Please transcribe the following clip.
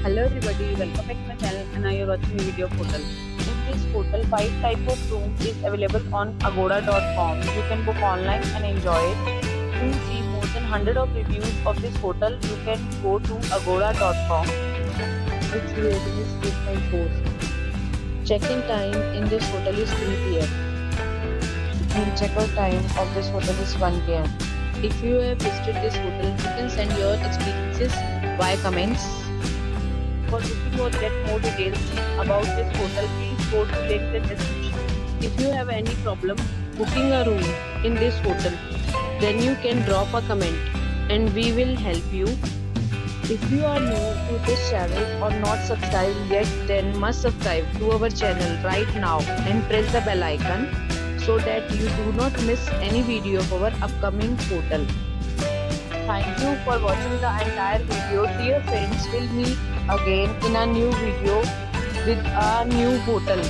Hello everybody, welcome back to my channel and now you're watching a video of hotel. In this hotel, 5 type of rooms is available on agoda.com. You can book online and enjoy it. To see more than 100 of reviews of this hotel, you can go to agoda.com. Its rating is 8.4. Check-in time in this hotel is 3 p.m. and check-out time of this hotel is 1 p.m. If you have visited this hotel, you can send your experiences via comments. For booking or get more details about this hotel, please go to link in description. If you have any problem booking a room in this hotel, then you can drop a comment and we will help you. If you are new to this channel or not subscribed yet, then must subscribe to our channel right now and press the bell icon so that you do not miss any video of our upcoming hotel. Thank you for watching the entire video. Dear friends, we'll meet again in a new video with a new hotel.